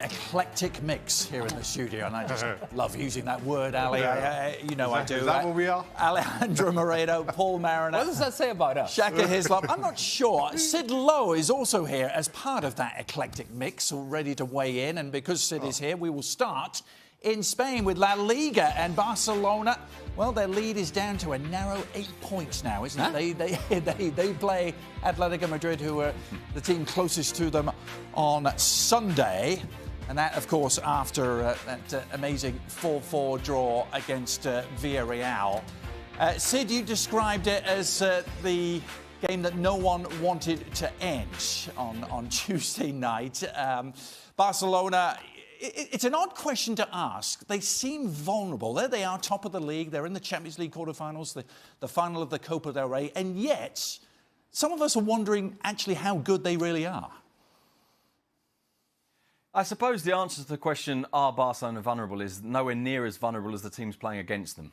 eclectic mix here in the studio, and I just love using that word, Ali. You know I do. Is that what we are? Alejandro Moreno, Paul Mariner. What does that say about us? Shaka Hislop. I'm not sure. Sid Lowe is also here as part of that eclectic mix, all ready to weigh in. And because Sid is here, we will start in Spain with La Liga and Barcelona. Well, their lead is down to a narrow 8 points now, isn't it? They play Atletico Madrid, who are the team closest to them, on Sunday. And that, of course, after that amazing 4-4 draw against Villarreal. Sid, you described it as the game that no one wanted to end on Tuesday night. Barcelona, it's an odd question to ask. They seem vulnerable. There they are, top of the league. They're in the Champions League quarterfinals, the final of the Copa del Rey. And yet, some of us are wondering actually how good they really are. I suppose the answer to the question, are Barcelona vulnerable, is nowhere near as vulnerable as the teams playing against them.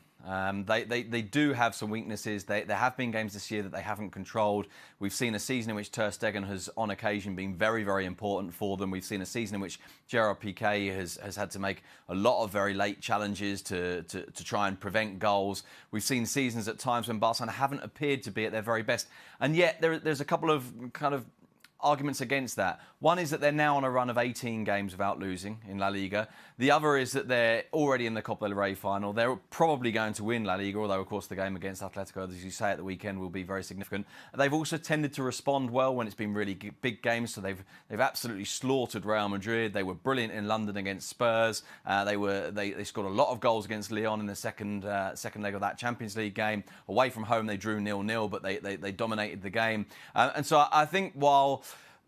They do have some weaknesses. There have been games this year that they haven't controlled. We've seen a season in which Ter Stegen has, on occasion, been very, very important for them. We've seen a season in which Gerard Piqué has had to make a lot of very late challenges to try and prevent goals. We've seen seasons at times when Barcelona haven't appeared to be at their very best. And yet there's a couple of kind of arguments against that. One is that they're now on a run of 18 games without losing in La Liga. The other is that they're already in the Copa del Rey final. They're probably going to win La Liga, although, of course, the game against Atletico, as you say, at the weekend will be very significant. They've also tended to respond well when it's been really big games, so they've absolutely slaughtered Real Madrid. They were brilliant in London against Spurs. They scored a lot of goals against Lyon in the second leg of that Champions League game. Away from home, they drew 0-0, but they dominated the game. And so I think while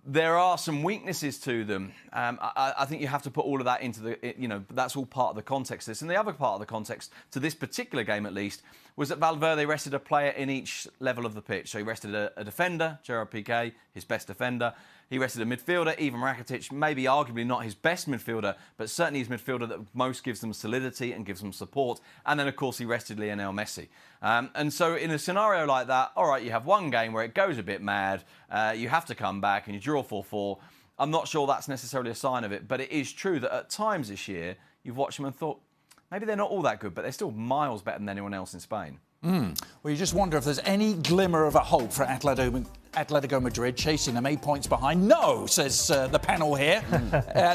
there are some weaknesses to them, I think you have to put all of that into the, that's all part of the context of this. And the other part of the context, to this particular game at least, was that Valverde rested a player in each level of the pitch. So he rested a defender, Gerard Piqué, his best defender. He rested a midfielder, Ivan Rakitic, maybe arguably not his best midfielder, but certainly his midfielder that most gives them solidity and gives them support. And then, of course, he rested Lionel Messi. And so in a scenario like that, all right, you have one game where it goes a bit mad, you have to come back and you draw 4-4. I'm not sure that's necessarily a sign of it, but it is true that at times this year, you've watched them and thought, maybe they're not all that good, but they're still miles better than anyone else in Spain. Well, you just wonder if there's any glimmer of a hope for Atletico Madrid, chasing them 8 points behind. No, says the panel here.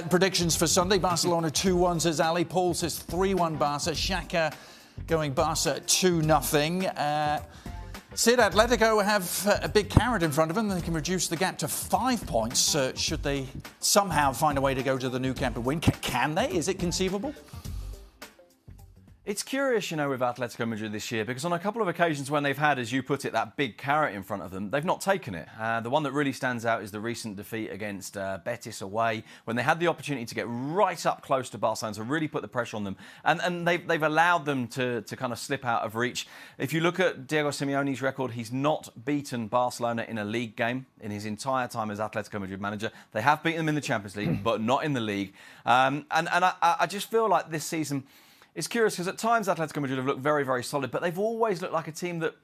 Predictions for Sunday: Barcelona 2-1, says Ali. Paul says 3-1 Barca. Shaka going Barca 2-0. Sid, Atletico have a big carrot in front of them. They can reduce the gap to 5 points should they somehow find a way to go to the Nou Camp and win. Can they? Is it conceivable? It's curious, with Atletico Madrid this year, because on a couple of occasions when they've had, as you put it, that big carrot in front of them, they've not taken it. The one that really stands out is the recent defeat against Betis away, when they had the opportunity to get right up close to Barcelona, to really put the pressure on them. And they've allowed them to kind of slip out of reach. If you look at Diego Simeone's record, he's not beaten Barcelona in a league game in his entire time as Atletico Madrid manager. They have beaten them in the Champions League, but not in the league. And I just feel like this season, it's curious because at times Atletico Madrid have looked very, very solid, but they've always looked like a team that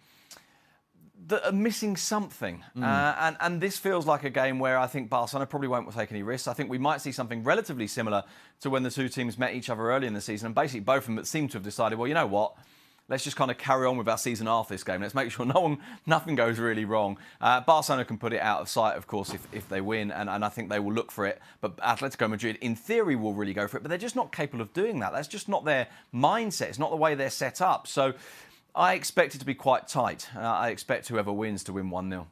are missing something. And this feels like a game where I think Barcelona probably won't take any risks. I think we might see something relatively similar to when the two teams met each other early in the season. And basically both of them seem to have decided, well, you know what? Let's just kind of carry on with our season after this game. Let's make sure nothing goes really wrong. Barcelona can put it out of sight, of course, if they win, and I think they will look for it. But Atletico Madrid, in theory, will really go for it. But they're just not capable of doing that. That's just not their mindset. It's not the way they're set up. So I expect it to be quite tight. I expect whoever wins to win 1-0.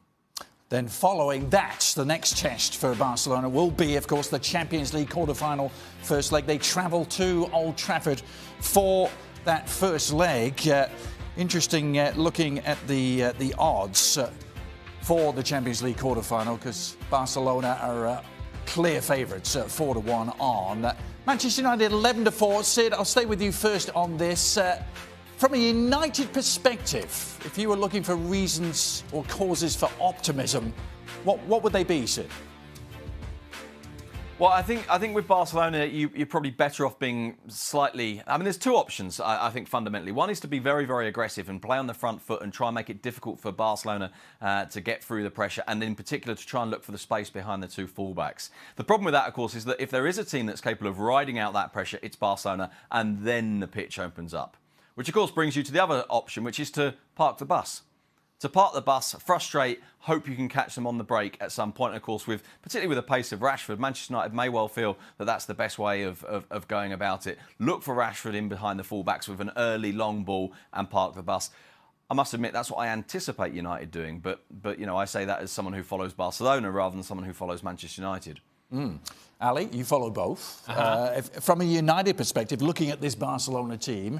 Then following that, the next test for Barcelona will be, of course, the Champions League quarterfinal first leg. They travel to Old Trafford for that first leg. Interesting looking at the odds for the Champions League quarterfinal, because Barcelona are clear favourites, 4-1 on. Manchester United 11-4. Sid, I'll stay with you first on this. From a United perspective, if you were looking for reasons or causes for optimism, what would they be, Sid? Well, I think with Barcelona, you're probably better off being slightly... I mean, there's two options, I think, fundamentally. One is to be very, very aggressive and play on the front foot and try and make it difficult for Barcelona to get through the pressure, and in particular to try and look for the space behind the two fullbacks. The problem with that, of course, is that if there is a team that's capable of riding out that pressure, it's Barcelona, and then the pitch opens up. Which, of course, brings you to the other option, which is to park the bus. To park the bus, frustrate, hope you can catch them on the break at some point. And of course, particularly with the pace of Rashford, Manchester United may well feel that that's the best way of going about it. Look for Rashford in behind the fullbacks with an early long ball and park the bus. I must admit, that's what I anticipate United doing. But you know, I say that as someone who follows Barcelona rather than someone who follows Manchester United. Ali, you follow both. From a United perspective, looking at this Barcelona team,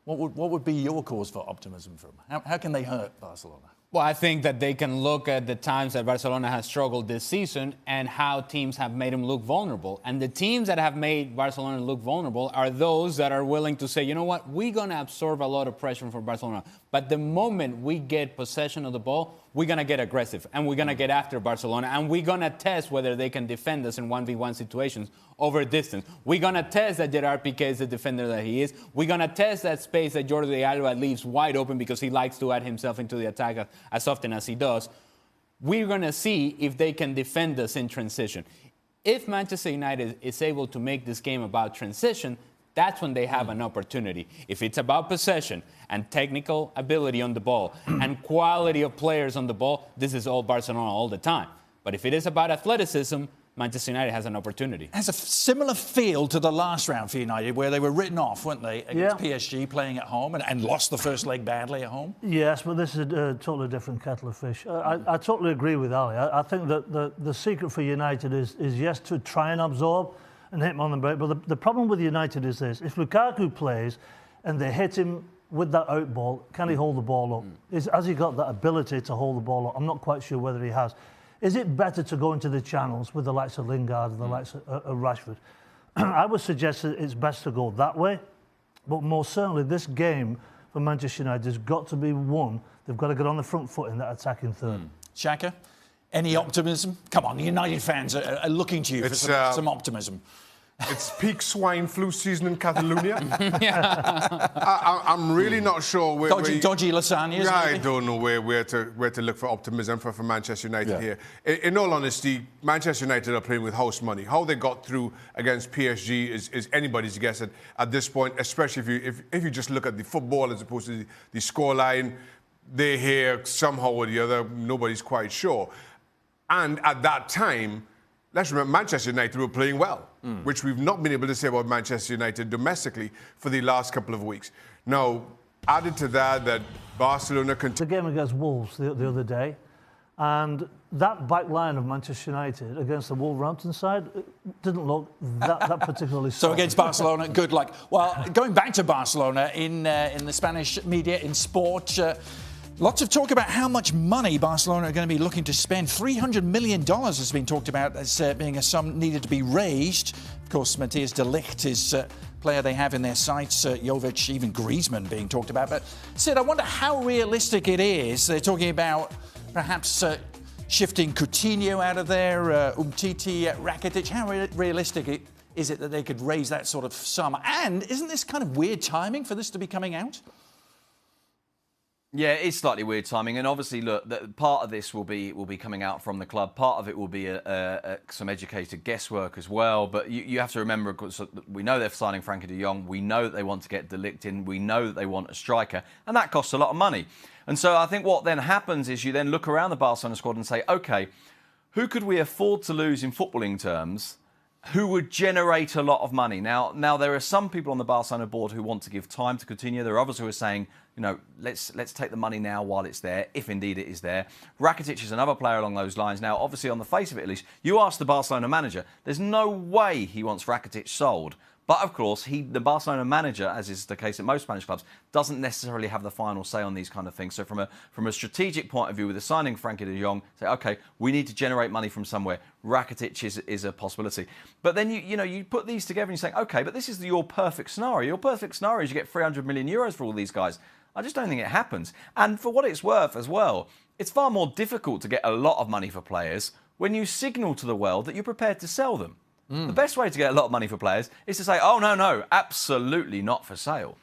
what would be your cause for optimism for them? How can they hurt Barcelona? Well, I think that they can look at the times that Barcelona has struggled this season and how teams have made them look vulnerable. And the teams that have made Barcelona look vulnerable are those that are willing to say, you know what, we're going to absorb a lot of pressure from Barcelona. But the moment we get possession of the ball, we're going to get aggressive and we're going to get after Barcelona and we're going to test whether they can defend us in 1v1 situations over distance. We're going to test that Gerard Piqué is the defender that he is. We're going to test that space that Jordi Alba leaves wide open because he likes to add himself into the attack as often as he does. We're going to see if they can defend us in transition. If Manchester United is able to make this game about transition, that's when they have an opportunity. If it's about possession and technical ability on the ball and quality of players on the ball, this is all Barcelona all the time. But if it is about athleticism, Manchester United has an opportunity. Has a similar feel to the last round for United, where they were written off, weren't they, against PSG playing at home and lost the first leg badly at home? Yes, but this is a totally different kettle of fish. I totally agree with Ali. I think that the secret for United is yes, to try and absorb and hit him on the break. But the problem with United is this. If Lukaku plays and they hit him with that out ball, can he hold the ball up? Has he got that ability to hold the ball up? I'm not quite sure whether he has. Is it better to go into the channels with the likes of Lingard and the likes of Rashford? I would suggest that it's best to go that way. But most certainly, this game for Manchester United has got to be won. They've got to get on the front foot in that attacking third. Shaka, any optimism? Come on, the United fans are looking to you for some optimism. It's peak swine flu season in Catalonia. I'm really not sure where... Dodgy lasagnas? Yeah, I don't know where to look for optimism for Manchester United here. In all honesty, Manchester United are playing with house money. How they got through against PSG is anybody's guess at this point, especially if you just look at the football as opposed to the scoreline. They're here somehow or the other, nobody's quite sure. And at that time, let's remember, Manchester United were playing well, which we've not been able to say about Manchester United domestically for the last couple of weeks. Now, added to that Barcelona... The game against Wolves the other day, and that back line of Manchester United against the Wolverhampton side didn't look that particularly strong. So against Barcelona, good luck. Well, going back to Barcelona, in the Spanish media, in sport... lots of talk about how much money Barcelona are going to be looking to spend. $300 million has been talked about as being a sum needed to be raised. Of course, Matthias de Ligt is a player they have in their sights. Jovic, even Griezmann being talked about. But, Sid, I wonder how realistic it is. They're talking about perhaps shifting Coutinho out of there, Umtiti, Rakitic. How realistic is it that they could raise that sort of sum? And isn't this kind of weird timing for this to be coming out? Yeah, it's slightly weird timing, and obviously, look, part of this will be coming out from the club. Part of it will be some educated guesswork as well. But you have to remember, we know they're signing Frankie de Jong. We know that they want to get de Ligt in. We know that they want a striker, and that costs a lot of money. And so I think what then happens is you then look around the Barcelona squad and say, OK, who could we afford to lose in footballing terms? Who would generate a lot of money? Now there are some people on the Barcelona board who want to give time to Coutinho. There are others who are saying, you know, let's take the money now while it's there, if indeed it is there. Rakitic is another player along those lines. Now, obviously, on the face of it, at least, you ask the Barcelona manager, there's no way he wants Rakitic sold. But, of course, the Barcelona manager, as is the case at most Spanish clubs, doesn't necessarily have the final say on these kind of things. So from a strategic point of view, with the signing Frankie de Jong, say, OK, we need to generate money from somewhere. Rakitic is a possibility. But then, you put these together and you say, OK, but this is your perfect scenario. Your perfect scenario is you get 300 million euros for all these guys. I just don't think it happens. And for what it's worth as well, it's far more difficult to get a lot of money for players when you signal to the world that you're prepared to sell them. The best way to get a lot of money for players is to say, oh, no, absolutely not for sale.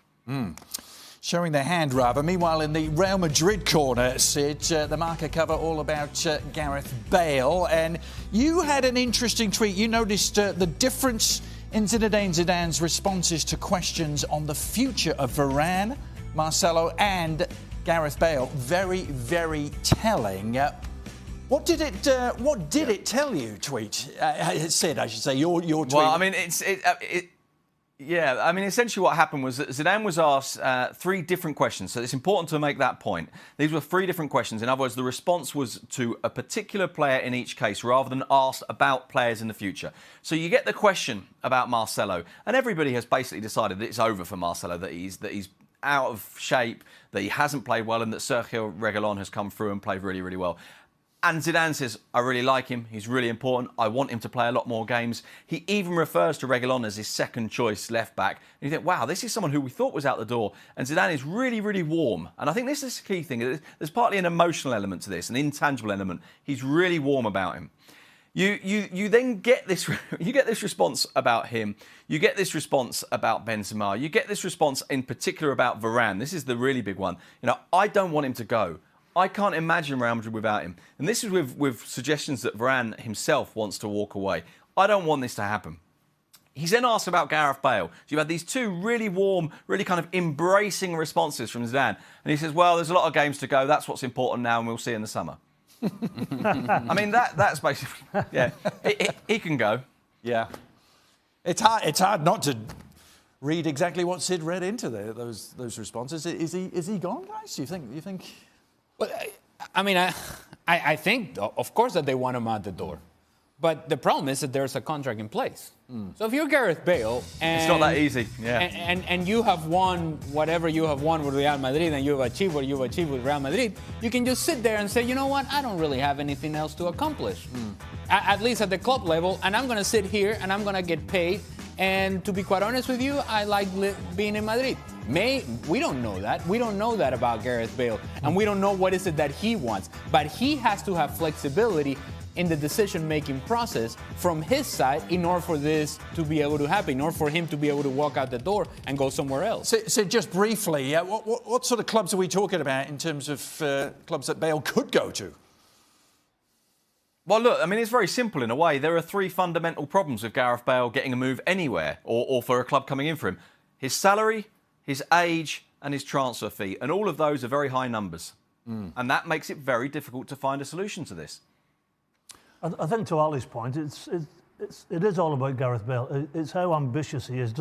Showing their hand, rather. Meanwhile, in the Real Madrid corner, Sid, the marca cover all about Gareth Bale. And you had an interesting tweet. You noticed the difference in Zinedine Zidane's responses to questions on the future of Varane, Marcelo and Gareth Bale. Very, very telling. What did it tell you, tweet? Sid, I should say, your tweet. Well, I mean, essentially what happened was that Zidane was asked 3 different questions. So it's important to make that point. These were 3 different questions. In other words, the response was to a particular player in each case rather than asked about players in the future. So you get the question about Marcelo, and everybody has basically decided that it's over for Marcelo, that he's out of shape, that he hasn't played well, and that Sergio Reguilón has come through and played really, really well. And Zidane says, I really like him. He's really important. I want him to play a lot more games. He even refers to Reguilón as his second choice left back. And you think, wow, this is someone who we thought was out the door. And Zidane is really, really warm. And I think this is the key thing. There's partly an emotional element to this, an intangible element. He's really warm about him. You then get this response about him. You get this response about Benzema. You get this response in particular about Varane. This is the really big one. I don't want him to go. I can't imagine Real Madrid without him. And this is with suggestions that Varane himself wants to walk away. I don't want this to happen. He's then asked about Gareth Bale. So you've had these 2 really warm, really kind of embracing responses from Zidane. And he says, well, there's a lot of games to go. That's what's important now, and we'll see in the summer. I mean, that's basically... Yeah, he can go. Yeah. It's hard not to read exactly what Sid read into those responses. Is he gone, guys? Do you think... Well, I mean, I think, of course, that they want him out the door. But the problem is that there's a contract in place. So if you're Gareth Bale... and it's not that easy, yeah. And you have won whatever you have won with Real Madrid and you've achieved what you've achieved with Real Madrid, you can just sit there and say, you know what, I don't really have anything else to accomplish. At least at the club level, and I'm going to sit here and I'm going to get paid. And to be quite honest with you, I like being in Madrid. We don't know that. We don't know that about Gareth Bale. And we don't know what is it that he wants. But he has to have flexibility in the decision-making process from his side in order for this to be able to happen, in order for him to be able to walk out the door and go somewhere else. So just briefly, what sort of clubs are we talking about in terms of clubs that Bale could go to? Well, look, I mean, it's very simple in a way. There are 3 fundamental problems with Gareth Bale getting a move anywhere or for a club coming in for him. His salary, his age and his transfer fee. And all of those are very high numbers. And that makes it very difficult to find a solution to this. I think to Ali's point, it is all about Gareth Bale. It's how ambitious he is.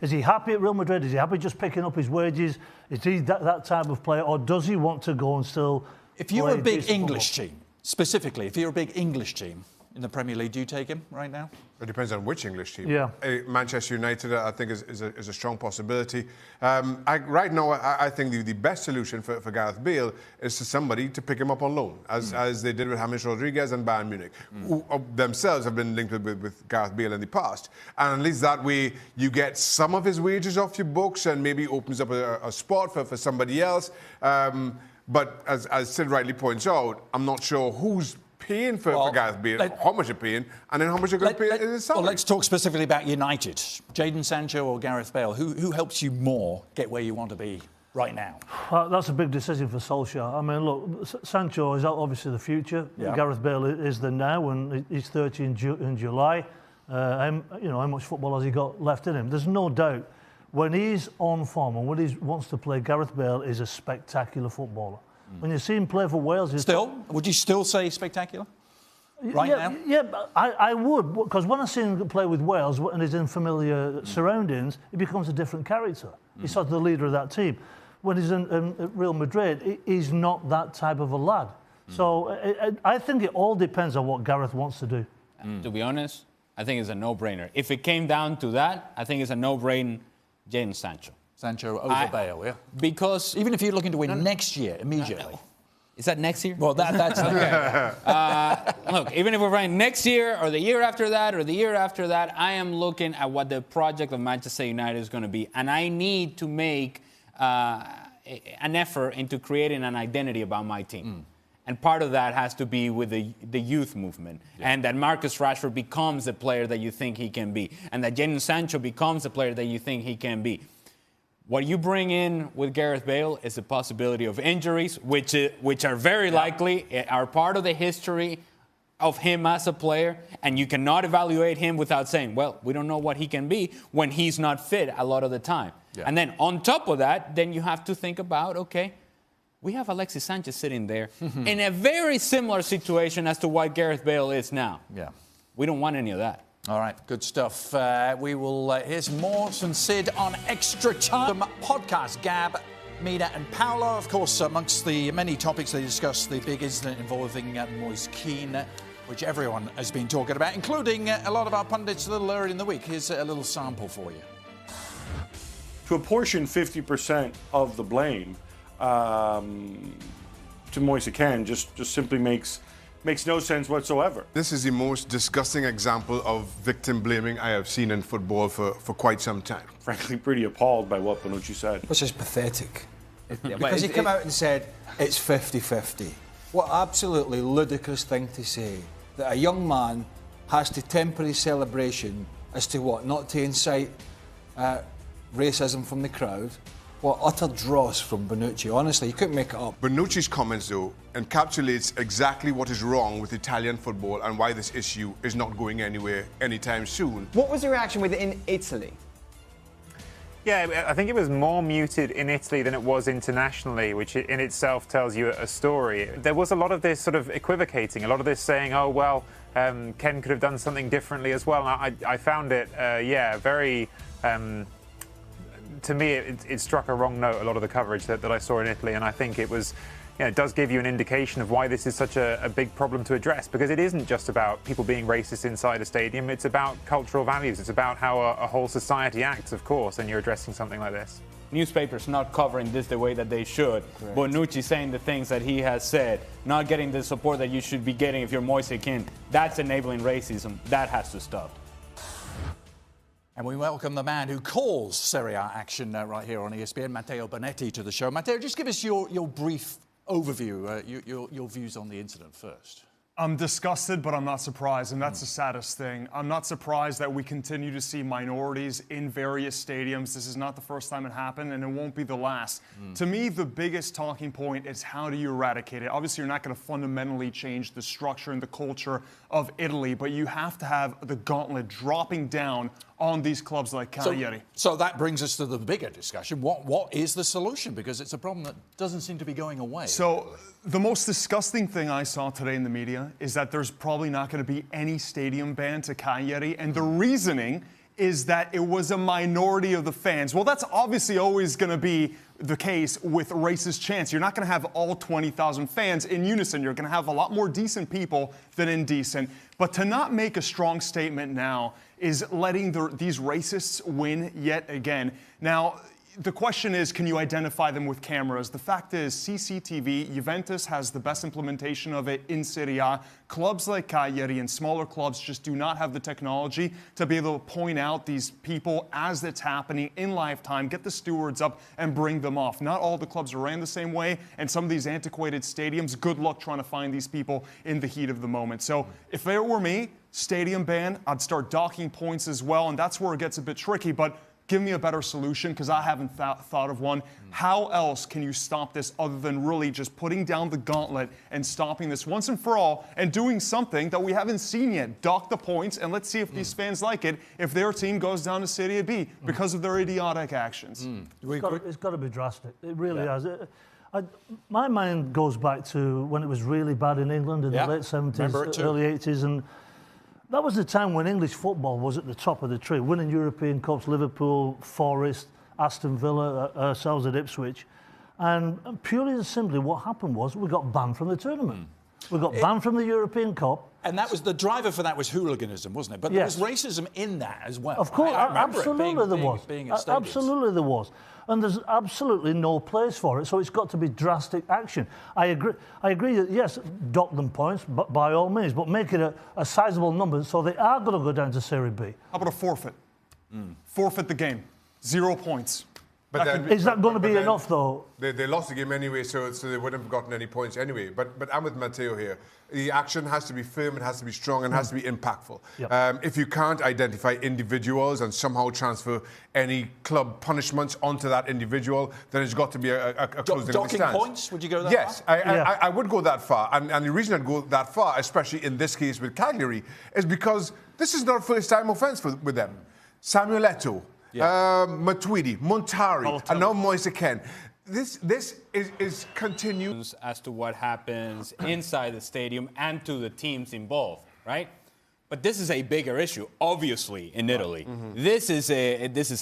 Is he happy at Real Madrid? Is he happy just picking up his wages? Is he that type of player? Or does he want to go and still... If you were a big English team, specifically, if you're a big English team in the Premier League, do you take him right now? It depends on which English team. Yeah. Manchester United, I think, is a strong possibility. Right now, I think the best solution for Gareth Bale is for somebody to pick him up on loan, as they did with James Rodriguez and Bayern Munich, who themselves have been linked with Gareth Bale in the past. And at least that way, you get some of his wages off your books and maybe opens up a spot for somebody else. But as Sid rightly points out, I'm not sure who's paying for Gareth Bale, how much you're paying, and then how much you're going to pay in his salary. Well, let's talk specifically about United. Jadon Sancho or Gareth Bale? Who helps you more get where you want to be right now? That's a big decision for Solskjaer. I mean, look, Sancho is obviously the future. Yeah. Gareth Bale is the now, and he's 30 in July. How much football has he got left in him? There's no doubt. When he's on form and when he wants to play, Gareth Bale is a spectacular footballer. When you see him play for Wales... Would you still say spectacular? Now? Yeah, I would, because when I see him play with Wales and he's in familiar surroundings, he becomes a different character. He's sort of the leader of that team. When he's in Real Madrid, he's not that type of a lad. So I think it all depends on what Gareth wants to do. To be honest, I think it's a no-brainer. If it came down to that, I think it's a no-brainer, Jadon Sancho. Sancho over Bale, yeah? Because... Even if you're looking to win next year, immediately. Is that next year? Well, that's... Look, even if we're running next year or the year after that or the year after that, I am looking at what the project of Manchester United is going to be. And I need to make an effort into creating an identity about my team. And part of that has to be with the youth movement, and that Marcus Rashford becomes the player that you think he can be, and that Jadon Sancho becomes the player that you think he can be. What you bring in with Gareth Bale is the possibility of injuries, which are very likely, are part of the history of him as a player, and you cannot evaluate him without saying, well, we don't know what he can be when he's not fit a lot of the time. Yeah. And then on top of that, then you have to think about, okay, we have Alexis Sanchez sitting there in a very similar situation as to what Gareth Bale is now. Yeah. We don't want any of that. All right, good stuff. We will hear some more from Sid on Extra Time podcast. Gab, Mina and Paolo, of course, amongst the many topics they discussed, the big incident involving Moise Kean, which everyone has been talking about, including a lot of our pundits a little earlier in the week. Here's a little sample for you. To apportion 50% of the blame to Moise Kean just simply makes no sense whatsoever. This is the most disgusting example of victim blaming I have seen in football for quite some time. Frankly, pretty appalled by what Bonucci said. Which is pathetic. Because he came out and said it's 50-50. What absolutely ludicrous thing to say, that a young man has to temper his celebration as to what, not to incite racism from the crowd. What utter dross from Bonucci. Honestly, you couldn't make it up. Bonucci's comments, though, encapsulates exactly what is wrong with Italian football and why this issue is not going anywhere anytime soon. What was the reaction with it in Italy? Yeah, I think it was more muted in Italy than it was internationally, which in itself tells you a story. There was a lot of this sort of equivocating, a lot of this saying, oh, well, Ken could have done something differently as well. I found it, very... to me, it struck a wrong note, a lot of the coverage that I saw in Italy, and I think it was, it does give you an indication of why this is such a big problem to address, because it isn't just about people being racist inside a stadium, it's about cultural values, it's about how a whole society acts, of course, and you're addressing something like this. Newspapers not covering this the way that they should. Correct. Bonucci saying the things that he has said, not getting the support that you should be getting if you're Moise Kean, that's enabling racism. That has to stop. And we welcome the man who calls Serie A action right here on ESPN, Matteo Bonetti, to the show. Matteo, just give us your brief overview, your views on the incident first. I'm disgusted, but I'm not surprised, and that's the saddest thing. I'm not surprised that we continue to see minorities in various stadiums. This is not the first time it happened, and it won't be the last. To me, the biggest talking point is how do you eradicate it? Obviously, you're not going to fundamentally change the structure and the culture of Italy, but you have to have the gauntlet dropping down on these clubs like Cagliari. So that brings us to the bigger discussion. What is the solution? Because it's a problem that doesn't seem to be going away. So the most disgusting thing I saw today in the media is that there's probably not going to be any stadium ban to Cagliari, and the reasoning is that it was a minority of the fans. Well, that's obviously always going to be the case with racist chants. You're not going to have all 20,000 fans in unison. You're going to have a lot more decent people than indecent. But to not make a strong statement now is letting these racists win yet again. Now, the question is, can you identify them with cameras? The fact is, CCTV, Juventus has the best implementation of it in Serie A. Clubs like Cagliari and smaller clubs just do not have the technology to be able to point out these people as it's happening in live time, get the stewards up and bring them off. Not all the clubs are ran the same way, and some of these antiquated stadiums, good luck trying to find these people in the heat of the moment. So if it were me, stadium ban, I'd start docking points as well, and that's where it gets a bit tricky, but give me a better solution, because I haven't thought of one. How else can you stop this other than really just putting down the gauntlet and stopping this once and for all and doing something that we haven't seen yet? Dock the points, and let's see if these fans like it if their team goes down to Serie B because of their idiotic actions. It's got to be drastic. It really has. My mind goes back to when it was really bad in England in the late 70s, early 80s, and that was the time when English football was at the top of the tree, winning European Cups, Liverpool, Forest, Aston Villa, ourselves at Ipswich. And purely and simply what happened was we got banned from the tournament. We got banned from the European Cup. And that was the driver for that was hooliganism, wasn't it? But there was racism in that as well. Of course, absolutely there was. Absolutely there was. And there's absolutely no place for it, so it's got to be drastic action. I agree that, yes, dock them points, but by all means, but make it a sizable number so they are going to go down to Serie B. How about a forfeit? Forfeit the game. 0 points. But then, is that going to be enough, though? They lost the game anyway, so they wouldn't have gotten any points anyway. But I'm with Matteo here. The action has to be firm, it has to be strong, and it has to be impactful. Yep. If you can't identify individuals and somehow transfer any club punishments onto that individual, then it's got to be a closing of the Docking stands. points? Would you go that yes, far? I would go that far. And the reason I'd go that far, especially in this case with Cagliari, is because this is not a first-time offence with them. Samuel Eto'o, Matuidi, Montari, and now Moise Kean. This is continued as to what happens inside the stadium and to the teams involved, right? But this is a bigger issue, obviously, in Italy. Mm-hmm. This is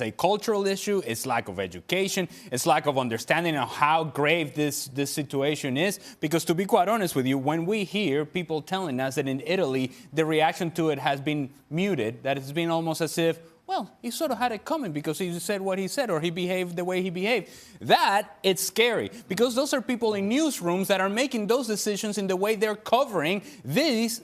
a cultural issue. It's lack of education. It's lack of understanding of how grave this situation is. Because to be quite honest with you, when we hear people telling us that in Italy the reaction to it has been muted, that it's been almost as if, well, he sort of had it coming because he said what he said or he behaved the way he behaved. That, it's scary because those are people in newsrooms that are making those decisions in the way they're covering this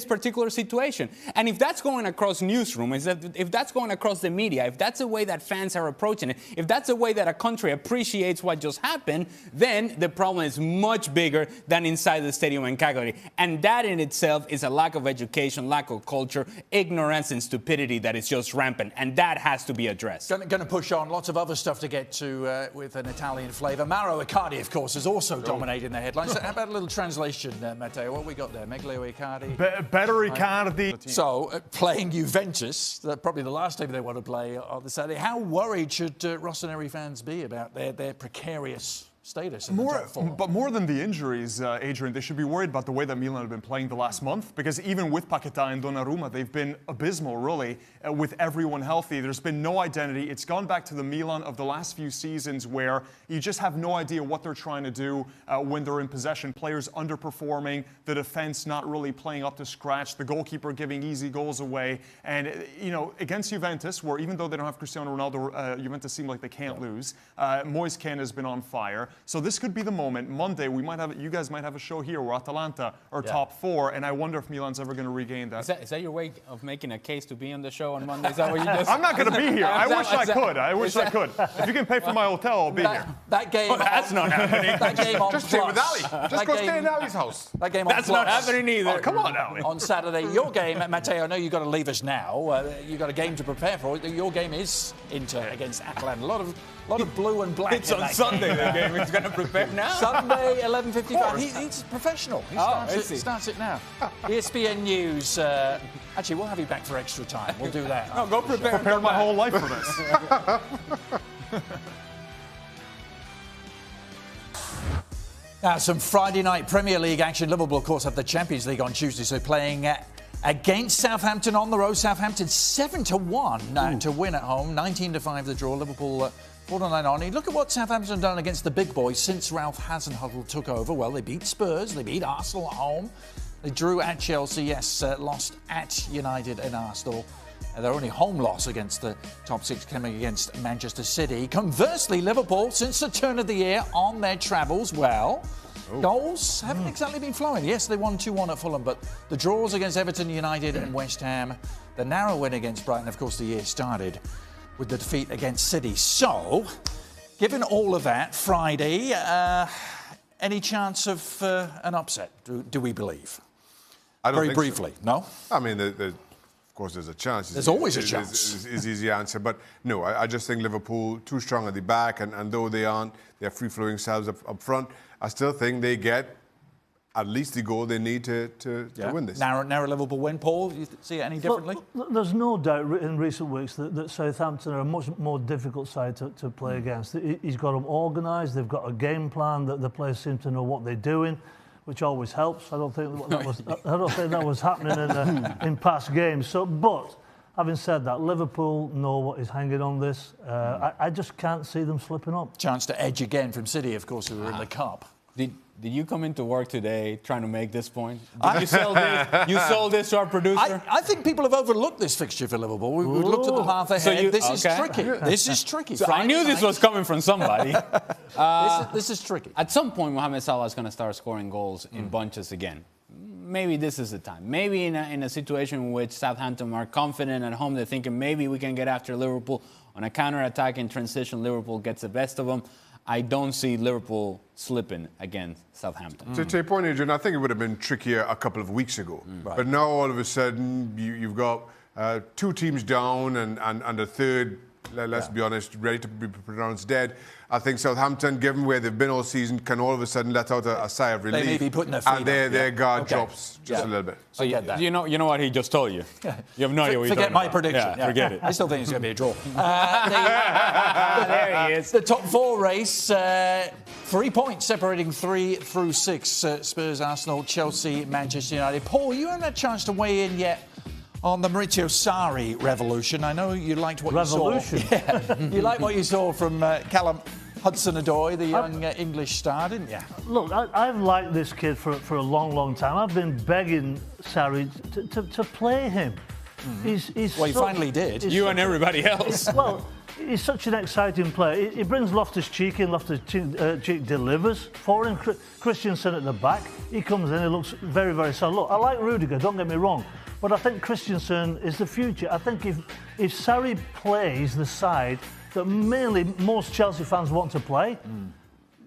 particular situation. And if that's going across newsrooms, if that's going across the media, if that's the way that fans are approaching it, if that's the way that a country appreciates what just happened, then the problem is much bigger than inside the stadium in Cagliari. And that in itself is a lack of education, lack of culture, ignorance and stupidity that is just rampant. And that has to be addressed. Going to push on. Lots of other stuff to get to with an Italian flavour. Mauro Icardi, of course, is also dominating the headlines. How about a little translation, Matteo? What we got there? Meglio Icardi. Better Icardi. So, playing Juventus, probably the last time they want to play on the Saturday. How worried should Rossoneri fans be about their precarious status in the top four? But more than the injuries, Adrian, they should be worried about the way that Milan have been playing the last month, because even with Paquetá and Donnarumma, they've been abysmal, really, with everyone healthy. There's been no identity. It's gone back to the Milan of the last few seasons where you just have no idea what they're trying to do when they're in possession. Players underperforming, the defense not really playing up to scratch, the goalkeeper giving easy goals away. And, against Juventus, where even though they don't have Cristiano Ronaldo, Juventus seem like they can't lose, Moise Kean has been on fire. So this could be the moment. Monday, you guys might have a show here where Atalanta are top four, and I wonder if Milan's ever going to regain that. Is that your way of making a case to be on the show on Monday? Is that what you just... I'm not going to be here. I wish I could. If you can pay for my hotel, I'll be here. That game... that's not happening. That game on Just stay with Ali. Just go stay in Ali's house. That game on That's not happening either. Oh, come on, Ali. On Saturday, your game, Matteo, I know you've got to leave us now. You've got a game to prepare for. Your game is Inter against Atalanta. A lot of blue and black. It's on Sunday, the game. He's going to prepare now. Sunday, 11:55. He's professional. He starts it now. ESPN News. Actually, we'll have you back for extra time. We'll do that. No, go prepare. Prepare my whole life for this. Now, some Friday night Premier League action. Liverpool, of course, have the Champions League on Tuesday, so playing against Southampton on the road. Southampton 7-1 to win at home. 19-5 the draw. Liverpool 4-9 on. Look at what Southampton have done against the big boys since Ralph Hasenhüttl took over. Well, they beat Spurs. They beat Arsenal at home. They drew at Chelsea. Yes, lost at United and Arsenal. Their only home loss against the top six coming against Manchester City. Conversely, Liverpool, since the turn of the year on their travels, goals haven't exactly been flowing. Yes, they won 2-1 at Fulham, but the draws against Everton, United and West Ham, the narrow win against Brighton, of course, the year started with the defeat against City. So, given all of that, Friday, any chance of an upset, do we believe? I don't Very briefly, so. No? I mean, of course, there's a chance. There's always a chance. Is easy answer. But no, I just think Liverpool too strong at the back, and though they're free-flowing selves up front, I still think they get at least the goal they need to win this. Narrow Liverpool win. Paul, you see it any differently? Well, there's no doubt in recent weeks that Southampton are a much more difficult side to play against. He's got them organised. They've got a game plan that the players seem to know what they're doing, which always helps. I don't think that was happening in past games. So, but having said that, Liverpool know what is hanging on this. I just can't see them slipping up. Chance to edge again from City, of course, who were in the cup. Did you come into work today trying to make this point? Did you sell this? You sold this to our producer? I think people have overlooked this fixture for Liverpool. We looked at the half ahead. This is tricky. This is tricky. So I knew this was coming from somebody. This is tricky. At some point, Mohamed Salah is going to start scoring goals in bunches again. maybe this is the time. Maybe in a situation in which Southampton are confident at home, they're thinking maybe we can get after Liverpool on a counter-attack in transition. Liverpool gets the best of them. I don't see Liverpool slipping against Southampton. To your point, Adrian, I think it would have been trickier a couple of weeks ago. Right. But now all of a sudden you've got 2 teams down and a third, let's be honest, ready to be pronounced dead. I think Southampton, given where they've been all season, can all of a sudden let out a sigh of relief. They may be putting their feet and their guard drops just a little bit. So you know what he just told you. You have no idea what he's Forget my prediction. Yeah, forget it. I still think it's going to be a draw. There he is. The top 4 race, 3 points separating 3 through 6. Spurs, Arsenal, Chelsea, Manchester United. Paul, you haven't had a chance to weigh in yet on the Maurizio Sarri revolution. I know you liked what you saw. Yeah. You liked what you saw from Callum Hudson-Odoi, the young English star, didn't you? Look, I've liked this kid for a long, long time. I've been begging Sarri to play him. Well, he finally did. You and everybody else. Well, he's such an exciting player. He brings Loftus-Cheek in. Loftus-Cheek delivers for him. Christensen at the back. He comes in. He looks very, very solid. Look, I like Rudiger. Don't get me wrong. But I think Christensen is the future. I think if Sarri plays the side that mainly most Chelsea fans want to play,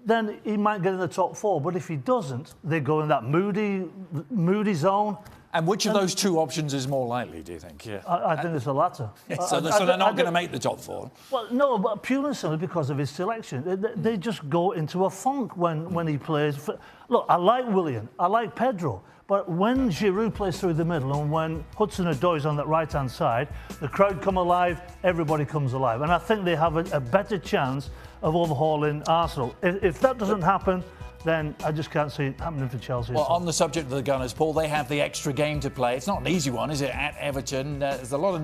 then he might get in the top 4. But if he doesn't, they go in that moody zone. And which of those 2 options is more likely, do you think? Yeah. I think it's the latter. So they're not going to make the top 4? Well, no, but purely and simply because of his selection. They just go into a funk when he plays. Look, I like Willian. I like Pedro. But when Giroud plays through the middle and when Hudson-Odoi is on that right-hand side, the crowd come alive, everybody comes alive. And I think they have a better chance of overhauling Arsenal. If that doesn't happen, then I just can't see it happening for Chelsea. Well, on the subject of the Gunners, Paul, they have the extra game to play. It's not an easy one, is it, at Everton? There's a lot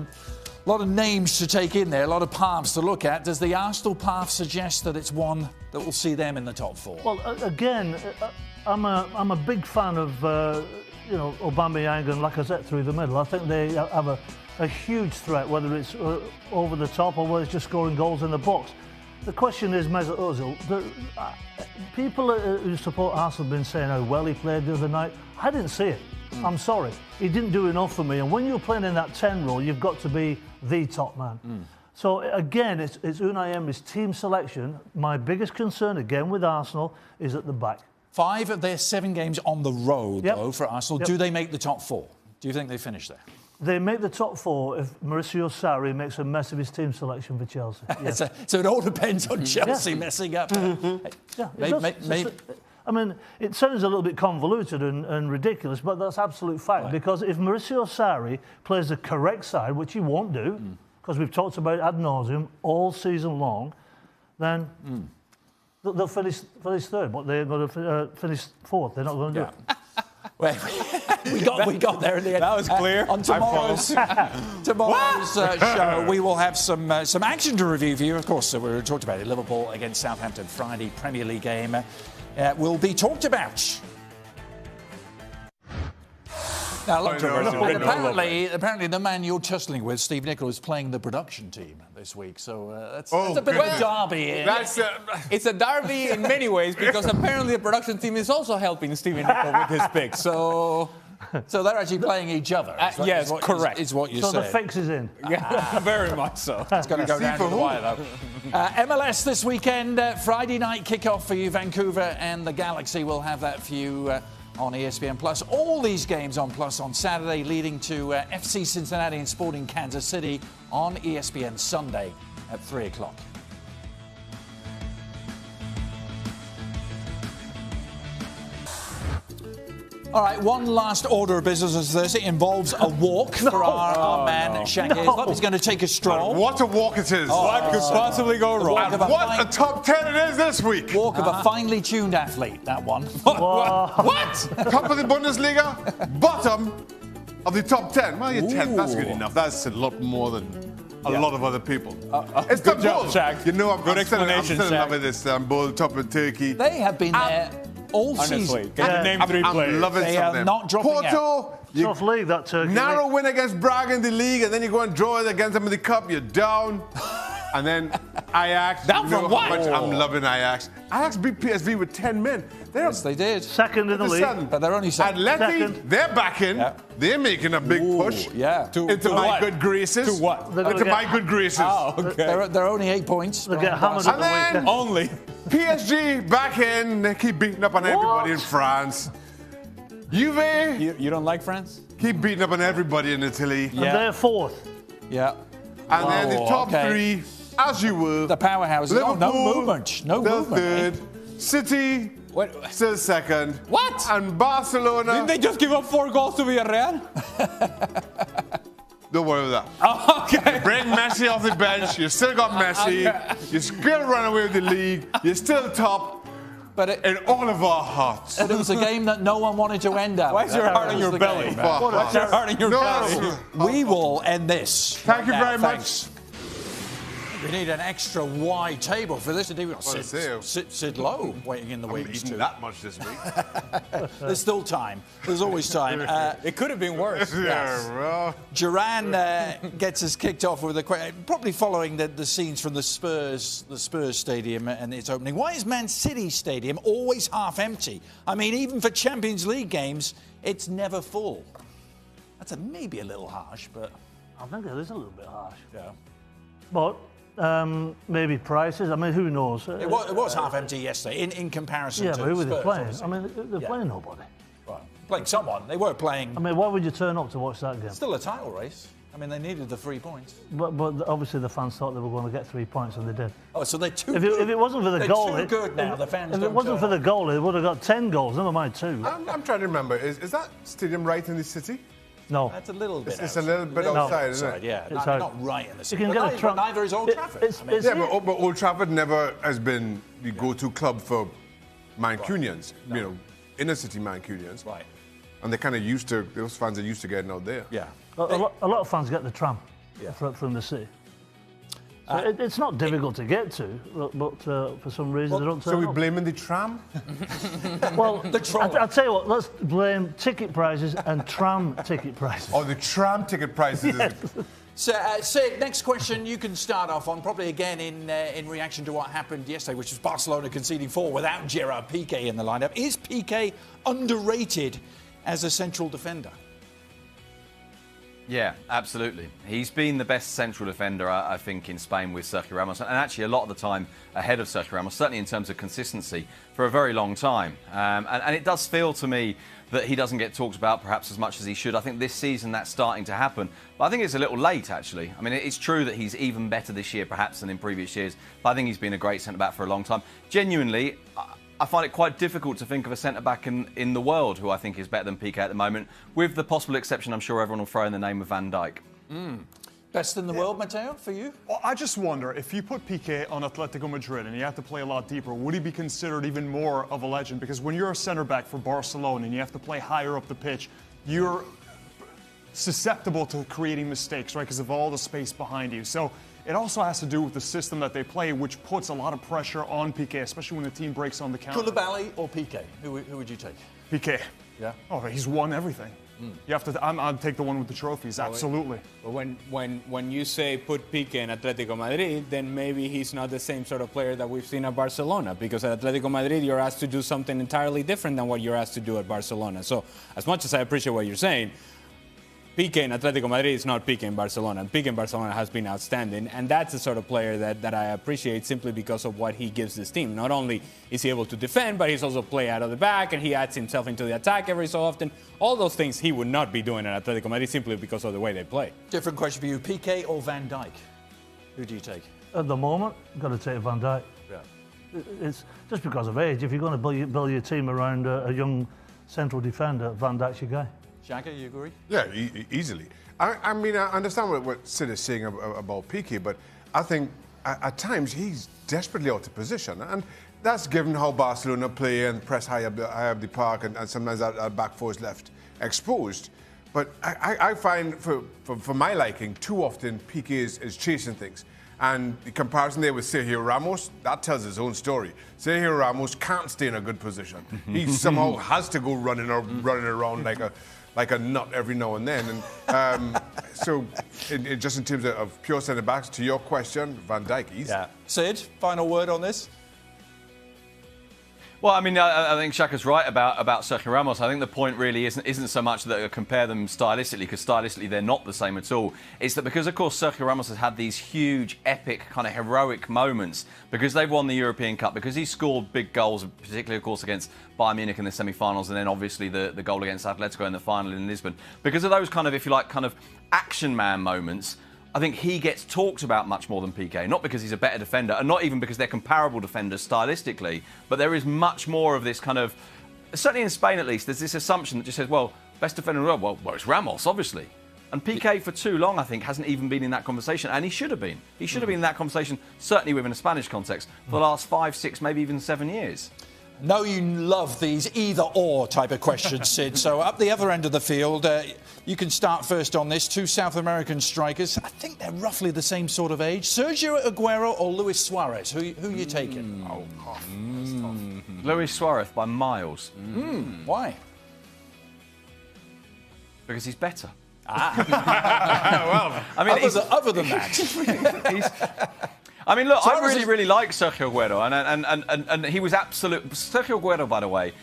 of names to take in there, a lot of paths to look at. Does the Arsenal path suggest that it's one that will see them in the top 4? Well, again, I'm a big fan of Aubameyang and Lacazette through the middle. I think they have a huge threat, whether it's over the top or whether it's just scoring goals in the box. The question is Mesut Ozil. People who support Arsenal have been saying how well he played the other night. I didn't see it. I'm sorry. He didn't do enough for me. And when you're playing in that 10 role, you've got to be the top man. So, again, it's Unai Emery's team selection. My biggest concern, again, with Arsenal is at the back. 5 of their 7 games on the road, though, for Arsenal. Do they make the top 4? Do you think they finish there? They make the top 4 if Maurizio Sarri makes a mess of his team selection for Chelsea. Yes. So it all depends on Chelsea messing up. I mean, it sounds a little bit convoluted and ridiculous, but that's absolute fact. Right. Because if Maurizio Sarri plays the correct side, which he won't do, because we've talked about it ad nauseum all season long, then they'll finish 3rd, but they're going to finish 4th. They're not going to do it. Well, we got there in the end. That was clear. On tomorrow's show, we will have some action to review for you. Of course, we talked about it. Liverpool against Southampton Friday Premier League game will be talked about. Now, apparently, the man you're tussling with, Steve Nicol, is playing the production team this week. So that's a bit of a derby. It's a derby in many ways because apparently the production team is also helping Steve Nicol with his picks. So they're actually playing each other. Yes, correct. Is what you said. So say. the fix is in. Very much so. It's going to go down to the wire, though. MLS this weekend, Friday night kickoff for you. Vancouver and the Galaxy will have that for you on ESPN Plus. All these games on Plus on Saturday, leading to FC Cincinnati and Sporting Kansas City on ESPN Sunday at 3 o'clock. All right, one last order of business as this. It involves a walk for our man, Shaggy. He's going to take a stroll. What a walk it is. What could possibly go wrong? And what a top 10 it is this week. Walk of a finely tuned athlete, that one. What? Top of the Bundesliga, bottom of the top 10. Well, you're 10th. That's good enough. That's a lot more than a lot of other people. It's good job, Shaq. You know, I'm still in love with Shaq. Istanbul, top of Turkey. They have been there all season. Can you name 3 players? I'm loving they some are of them. not dropping Porto, tough league, that Turkey. Narrow win against Braga in the league, and then you go and draw it against them in the cup. You're down. And then Ajax. Down from what? I'm loving Ajax. Ajax beat PSV with 10 men. Yes, they did. Second in the league. But they're only second. Atleti, they're back in. Yeah. They're making a big push into my good graces. To what? Into my good graces. Oh, okay. They're only 8 points. They get hammered And then Only. PSG back in. They keep beating up on everybody in France. Juve You don't like France? keep beating up on everybody in Italy. And they're fourth. Yeah. And then the top okay. three, as you were. The powerhouses. Oh, no movement. No still movement. third. City, What? still second. What? And Barcelona. Didn't they just give up 4 goals to Villarreal? Don't worry about that. Oh, okay. Bring Messi off the bench. You still got Messi. You still run away with the league. You're still top. But In all of our hearts. it was a game that no one wanted to end out. Why is your That heart in was your the belly? game. Why's your heart in your belly? No, We will end this. Thank you now. very Thanks. much. We need an extra wide table for this. We've got Sid Lowe waiting in the I'm wings eating too. that much this week. There's still time. There's always time. It could have been worse. Yeah, Duran gets us kicked off with a question, probably following the scenes from the Spurs Stadium and its opening. Why is Man City Stadium always half empty? I mean, even for Champions League games, it's never full. That's maybe a little harsh, but I think it is a little bit harsh. yeah. But maybe prices. I mean, who knows? It was half empty yesterday in comparison Yeah, to but who were they Spurs, playing? obviously. I mean, they're playing nobody. Right. Playing someone. They were playing. I mean, why would you turn up to watch that game? Still a title race. I mean, they needed the 3 points. But obviously the fans thought they were going to get 3 points, and they did. Oh, so they're too If good. it wasn't for the They're goal, too good now. The fans if don't it wasn't for turn the goal, they would have got 10 goals. Never mind 2. I'm trying to remember. Is that stadium right in the city? No. That's a little bit. It's a little bit outside, isn't it? Yeah, It's not right in the city. can get a Trump. Neither is Old Trafford. Yeah, but Old Trafford never has been the go-to club for Mancunians, you know, inner city Mancunians. Right. And they're kind of used to, those fans are used to getting out there. Yeah. A lot of fans get the tram from the city. So it's not difficult to get to, but for some reason they don't turn So we're up. blaming the tram? Well, The trolley. I'll tell you what, let's blame ticket prices and tram ticket prices. Or the tram ticket prices? So, Sid, next question you can start off on, probably again in reaction to what happened yesterday, which was Barcelona conceding 4 without Gerard Piqué in the lineup. Is Piqué underrated as a central defender? Yeah, absolutely. He's been the best central defender, I think, in Spain with Sergio Ramos, and actually a lot of the time ahead of Sergio Ramos, certainly in terms of consistency, for a very long time. And it does feel to me that he doesn't get talked about perhaps as much as he should. I think this season that's starting to happen, but I think it's a little late, actually. I mean, it's true that he's even better this year perhaps than in previous years, but I think he's been a great centre-back for a long time. Genuinely, I find it quite difficult to think of a centre-back in the world who I think is better than Piqué at the moment, with the possible exception, I'm sure everyone will throw in the name of Van Dijk. Best in the world, Matteo, for you? Well, I just wonder, if you put Piqué on Atletico Madrid and you have to play a lot deeper, would he be considered even more of a legend? Because when you're a centre-back for Barcelona and you have to play higher up the pitch, you're susceptible to creating mistakes, right, because of all the space behind you. So it also has to do with the system that they play, which puts a lot of pressure on Piqué, especially when the team breaks on the counter. Koulibaly or Piqué? Who would you take? Piqué. Yeah. Oh, he's won everything. You have to. I'd take the one with the trophies. Absolutely. But when you say put Piqué in Atletico Madrid, then maybe he's not the same sort of player that we've seen at Barcelona. Because at Atletico Madrid, you're asked to do something entirely different than what you're asked to do at Barcelona. So as much as I appreciate what you're saying, Piqué in Atletico Madrid is not Piqué in Barcelona. Piqué in Barcelona has been outstanding, and that's the sort of player that I appreciate simply because of what he gives this team. Not only is he able to defend, but he's also play out of the back, and he adds himself into the attack every so often. All those things he would not be doing at Atletico Madrid simply because of the way they play. Different question for you, Piqué or Van Dijk? Who do you take? At the moment, got to take Van Dijk. Yeah. It's just because of age. If you're going to build your team around a young central defender, Van Dijk's your guy. Xhaka, you agree? Yeah, easily. I mean, I understand what Sid is saying about Piqué, but I think at times he's desperately out of position. And that's given how Barcelona play and press high up the park, and sometimes that back four is left exposed. But I find, for my liking, too often Piqué is chasing things. And the comparison there with Sergio Ramos, that tells his own story. Sergio Ramos can't stay in a good position. He somehow has to go running around like like a nut every now and then. And so, just in terms of pure centre backs, to your question, Van Dijk, easy. Yeah. Sid, final word on this? Well, I mean, I think Shaka's right about Sergio Ramos. I think the point really isn't so much that I compare them stylistically, because stylistically they're not the same at all. It's that because, of course, Sergio Ramos has had these huge, epic, kind of heroic moments, because they've won the European Cup, because he scored big goals, particularly, of course, against Bayern Munich in the semi-finals, and then obviously the goal against Atletico in the final in Lisbon. Because of those kind of, if you like, kind of action man moments, I think he gets talked about much more than Piqué, not because he's a better defender, and not even because they're comparable defenders stylistically, but there is much more of this kind of, certainly in Spain at least, there's this assumption that just says, well, best defender in the world, well, it's Ramos, obviously. And Piqué, for too long, I think, hasn't even been in that conversation, and he should have been. He should have been in that conversation, certainly within a Spanish context, for the last 5, 6, maybe even 7 years. No, you love these either-or type of questions, Sid. So up the other end of the field, you can start first on this. 2 South American strikers. I think they're roughly the same sort of age. Sergio Aguero or Luis Suarez? Who are you taking? Luis Suarez by miles. Why? Because he's better. Well, I mean, other than that. I mean, look, I really like Sergio Aguero, and he was absolute. Sergio Aguero, by the way,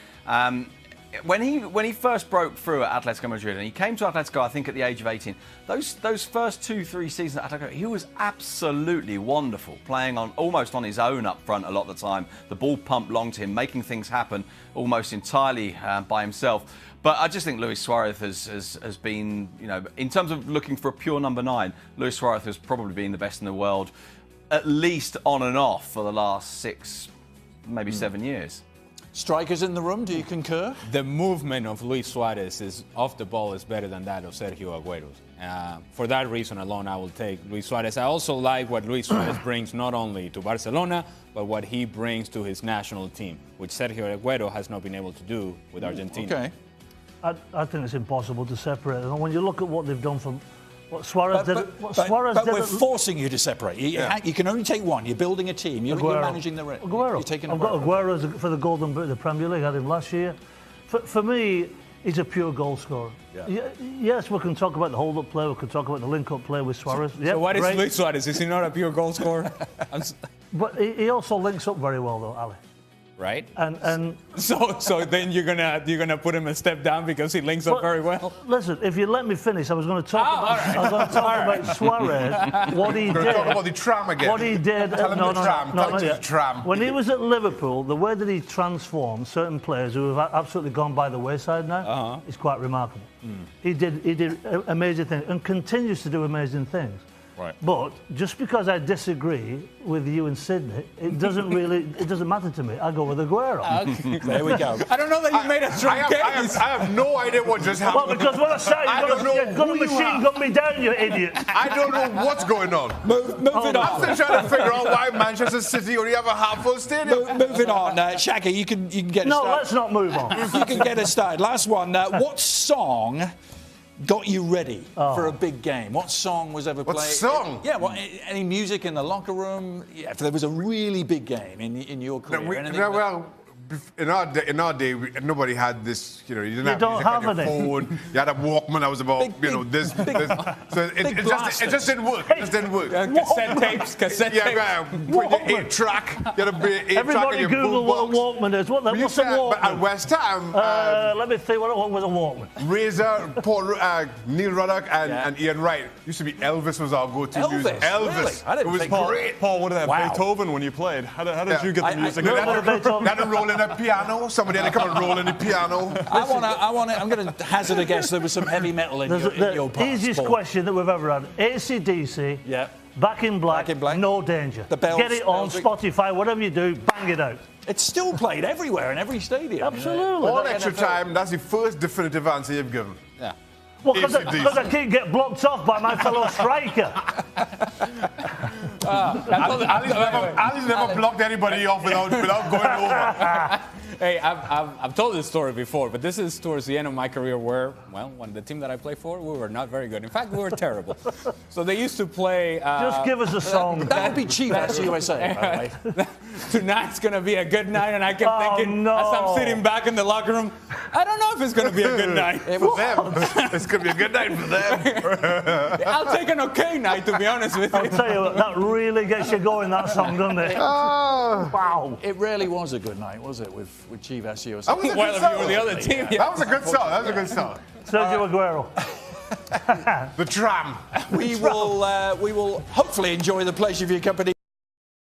when he first broke through at Atletico Madrid, and he came to Atletico, I think, at the age of 18. Those first 2-3 seasons at Atletico, he was absolutely wonderful, playing almost on his own up front a lot of the time. The ball pumped long to him, making things happen almost entirely by himself. But I just think Luis Suarez has been, you know, in terms of looking for a pure number 9, Luis Suarez has probably been the best in the world, at least on and off, for the last 6, maybe 7 years. Strikers in the room, do you concur? The movement of Luis Suarez is off the ball is better than that of Sergio Aguero's. For that reason alone, I will take Luis Suarez. I also like what Luis Suarez brings not only to Barcelona, but what he brings to his national team, which Sergio Aguero has not been able to do with Argentina. Okay. I think it's impossible to separate them. When you look at what they've done from what Suarez did, but we're forcing you to separate. You can only take one. You're building a team. You're managing the rest. Aguero. I've got Aguero for the Golden Boot of the Premier League. I had him last year. For me, he's a pure goal scorer. Yeah. Yes, we can talk about the hold-up play. We can talk about the link-up play with Suarez. So what is Luis Suarez? Is he not a pure goal scorer? But he also links up very well, though, Ali. Right? And so then you're gonna put him a step down because he links up very well. Listen, if you let me finish, I was going to talk about Suarez. What he did. Talk about the tram again. What he did. Tram. When he was at Liverpool, the way that he transformed certain players who have absolutely gone by the wayside now is quite remarkable. He did amazing things and continues to do amazing things. Right. But just because I disagree with you in Sydney, it doesn't matter to me. I go with Aguero. There we go. I don't know that you made a strong case. I have no idea what just happened. Well, because when I say you're going to machine gun me down, you idiot. I don't know what's going on. Moving on. I'm still trying to figure out why Manchester City only have a half-full stadium. Moving on, Shaka, you can get us started. No, let's not move on. You can get us started. Last one. What song got you ready for a big game? What song was ever played? What song? Yeah, any music in the locker room? Yeah, if there was a really big game in your career. In our day, nobody had this. You know, you didn't have music have on your phone. You had a Walkman that was about this. So it just didn't work. It just didn't work. Cassette tapes. Put your 8-track. You had a 8-track. Everybody Google what a Walkman is. What's a Walkman? But at West Ham, let me think. What was a Walkman? Razor, Neil Ruddock, and Ian Wright. Used to be Elvis was our go-to music. Elvis. Really? I didn't it was great. Paul, what did that Beethoven when you played? How did you get the music? That roll in a piano. Somebody had to come and roll in the piano. I'm going to hazard a guess there was some heavy metal in your past. Easiest question that we've ever had. AC/DC. Yeah. Back in Black. No Danger. The bells, get it on Spotify, whatever you do, bang it out. It's still played everywhere in every stadium. Absolutely. All extra time, that's the first definitive answer you've given. Yeah. Well, because I keep get blocked off by my fellow striker. Ali's never blocked anybody off without going over. Hey, I've told this story before, but this is towards the end of my career where, well, when the team that I played for, we were not very good. In fact, we were terrible. So they used to play... Just give us a song. That would be cheap, that's USA, by the way. Tonight's going to be a good night, and I kept thinking, as I'm sitting back in the locker room, I don't know if it's going to be a good night. For them. It's going to be a good night for them. I'll take an okay night, to be honest with you. I'll tell you what, that really gets you going, that song, doesn't it? Wow. It really was a good night, was it, with Chivas USA? Well, if you were the other team, yeah. That was a good start. That was a good start. Sergio Aguero. The tram. We will hopefully enjoy the pleasure of your company.